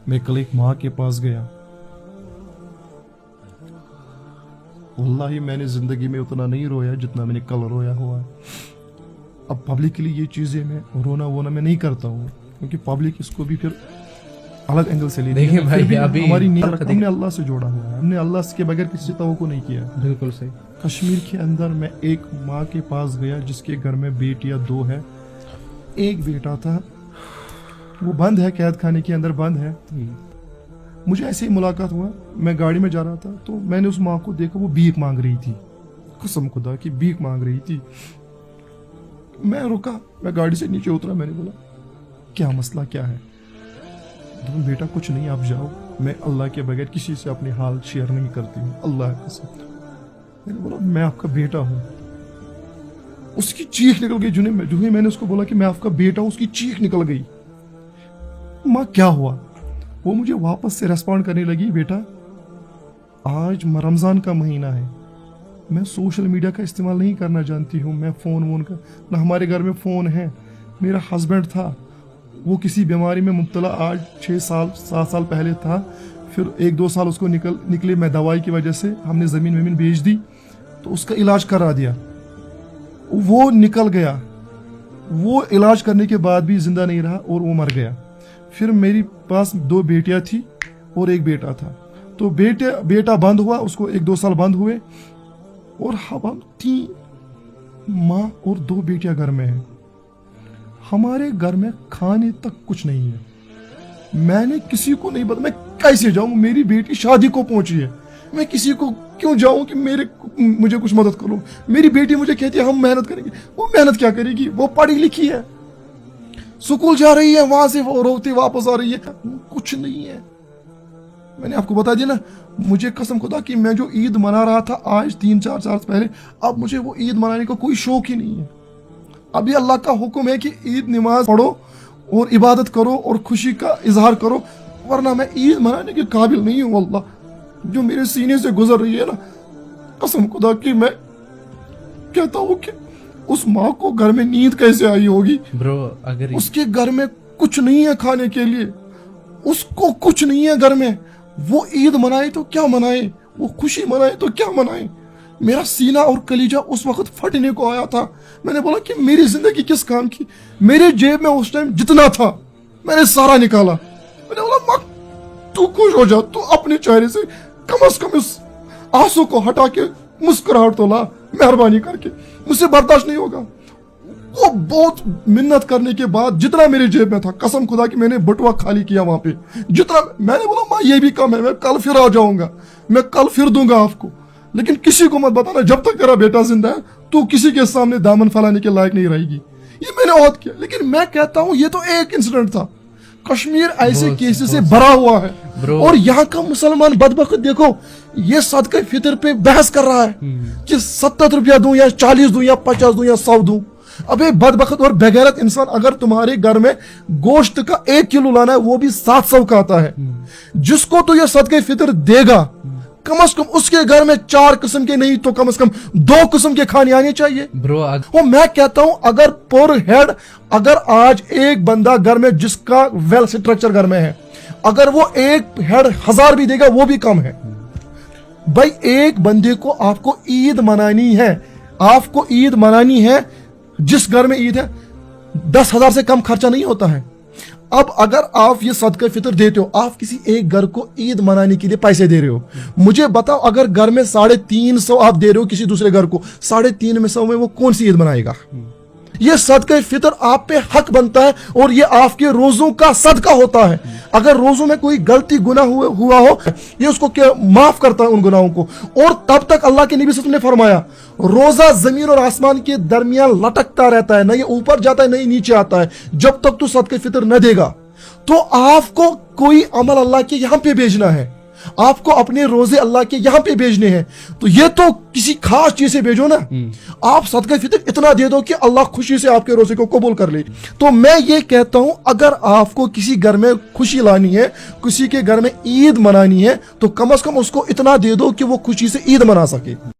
मैं कल एक माँ के पास गया, वल्लाही मैंने जिंदगी में उतना नहीं रोया जितना मैंने कल रोया हुआ है। अब पब्लिकली ये चीजें मैं रोना वोना मैं नहीं करता हूँ, क्योंकि पब्लिक इसको भी फिर अलग एंगल से लेती है। भाई अभी हमारी नीयत हमने अल्लाह से जोड़ा हुआ है, हमने अल्लाह के बगैर किसी से तवक्कुल नहीं किया। बिल्कुल सही। कश्मीर के अंदर मैं एक माँ के पास गया जिसके घर में बेटियां 2 है, एक बेटा था वो बंद है, कैद खाने के अंदर बंद है। मुझे ऐसे ही मुलाकात हुआ, मैं गाड़ी में जा रहा था तो मैंने उस माँ को देखा, वो भीख मांग रही थी, कसम खुदा की भीख मांग रही थी। मैं रुका, मैं गाड़ी से नीचे उतरा, मैंने बोला क्या मसला क्या है? तो बेटा कुछ नहीं, आप जाओ, मैं अल्लाह के बगैर किसी से अपने हाल शेयर नहीं करती हूँ, अल्लाह के साथ। मैंने बोला मैं आपका बेटा हूँ। उसकी चीख निकल गई, जो ही मैंने उसको बोला कि मैं आपका बेटा हूँ, उसकी चीख निकल गई। माँ क्या हुआ? वो मुझे वापस से रेस्पॉन्ड करने लगी, बेटा आज रमजान का महीना है, मैं सोशल मीडिया का इस्तेमाल नहीं करना जानती हूँ, मैं फ़ोन का ना, हमारे घर में फ़ोन है, मेरा हस्बैंड था वो किसी बीमारी में मुब्तला, आज 6-7 साल पहले था, फिर 1-2 साल उसको निकले, मैं दवाई की वजह से हमने ज़मीन बेच दी तो उसका इलाज करा दिया, वो निकल गया, वो इलाज करने के बाद भी जिंदा नहीं रहा और वो मर गया। फिर मेरी पास 2 बेटियां थी और एक बेटा था, तो बेटा बंद हुआ, उसको 1-2 साल बंद हुए, और हम 3 माँ और 2 बेटियां घर में हैं। हमारे घर में खाने तक कुछ नहीं है। मैंने किसी को नहीं बताया, मैं कैसे जाऊं? मेरी बेटी शादी को पहुंची है, मैं किसी को क्यों जाऊं कि मुझे कुछ मदद करो? मेरी बेटी मुझे कहती है हम मेहनत करेंगे, वो मेहनत क्या करेगी? वो पढ़ी लिखी है, स्कूल जा रही है, वहां से वो रोती वापस आ रही है, कुछ नहीं है। मैंने आपको बता दिया ना, मुझे कसम खुदा कि मैं जो ईद मना रहा था आज 3-4 साल पहले, अब मुझे वो ईद मनाने का कोई शौक ही नहीं है। अभी अल्लाह का हुक्म है कि ईद नमाज पढ़ो और इबादत करो और खुशी का इजहार करो, वरना मैं ईद मनाने के काबिल नहीं हूँ। अल्लाह जो मेरे सीने से गुजर रही है ना, कसम खुदा की मैं कहता हूँ कि उस माँ को घर में नींद कैसे आई होगी ब्रो? अगर उसके घर में कुछ नहीं है खाने के लिए, उसको कुछ नहीं है घर में, वो ईद मनाए तो क्या मनाए, वो खुशी मनाए तो क्या मनाए? मेरा सीना और कलीजा उस वक्त फटने को आया था। मैंने बोला कि मेरी जिंदगी किस काम की? मेरे जेब में उस टाइम जितना था मैंने सारा निकाला। मैंने बोला माँ तू खुश हो जा, तू अपने चेहरे से कम से कम इस आंसू को हटा के मुस्कुराहट तो ला, मेहरबानी करके, मुझसे बर्दाश्त नहीं होगा। वो बहुत मिन्नत करने के बाद जितना मेरे जेब में था, कसम खुदा कि मैंने बटुआ खाली किया वहां पे, जितना। मैंने बोला माँ ये भी कम है, मैं कल फिर आ जाऊंगा, मैं कल फिर दूंगा आपको, लेकिन किसी को मत बताना, जब तक तेरा बेटा जिंदा है तू किसी के सामने दामन फैलाने के लायक नहीं रहेगी। ये मैंने औद किया, लेकिन मैं कहता हूँ ये तो एक इंसिडेंट था। कश्मीर ऐसे केसेस से भरा हुआ है, और यहाँ का मुसलमान बदबख्त देखो, ये सदका फितर पे बहस कर रहा है कि 70 रुपया दूं या 40 दूं या 50 दूं या 100 दूं। अबे बदबख्त और बेगैरत इंसान, अगर तुम्हारे घर में गोश्त का 1 किलो लाना है वो भी 700 का आता है, जिसको तो ये सदका फितर देगा कम से कम उसके घर में 4 किस्म के नहीं तो कम से कम 2 किस्म के खाने आने चाहिए ब्रो। वो मैं कहता हूं अगर पर हेड, अगर आज एक बंदा घर में जिसका वेल स्ट्रक्चर घर में है, अगर वो एक हेड 1000 भी देगा वो भी कम है। भाई एक बंदे को आपको ईद मनानी है, आपको ईद मनानी है, जिस घर में ईद है 10,000 से कम खर्चा नहीं होता है। अब अगर आप ये सदका फितर देते हो, आप किसी एक घर को ईद मनाने के लिए पैसे दे रहे हो, मुझे बताओ अगर घर में 350 आप दे रहे हो किसी दूसरे घर को, 350 में वो कौन सी ईद मनाएगा? ये सदका फितर आप पे हक बनता है और ये आपके रोजों का सदका होता है। अगर रोजों में कोई गलती गुनाह हुआ हो, ये उसको क्या माफ करता है उन गुनाहों को। और तब तक अल्लाह के नबी सल्लल्लाहु अलैहि वसल्लम ने फरमाया, रोजा जमीन और आसमान के दरमियान लटकता रहता है, न ये ऊपर जाता है न ये नीचे आता है, जब तक तू सदका फितर न देगा। तो आपको कोई अमल अल्लाह के यहाँ पे भेजना है, आपको अपने रोजे अल्लाह के यहाँ पे भेजने हैं, तो ये तो किसी खास चीज से भेजो ना। आप सदका फितर इतना दे दो कि अल्लाह खुशी से आपके रोजे को कबूल कर ले। तो मैं ये कहता हूं अगर आपको किसी घर में खुशी लानी है, किसी के घर में ईद मनानी है, तो कम से कम उसको इतना दे दो कि वो खुशी से ईद मना सके।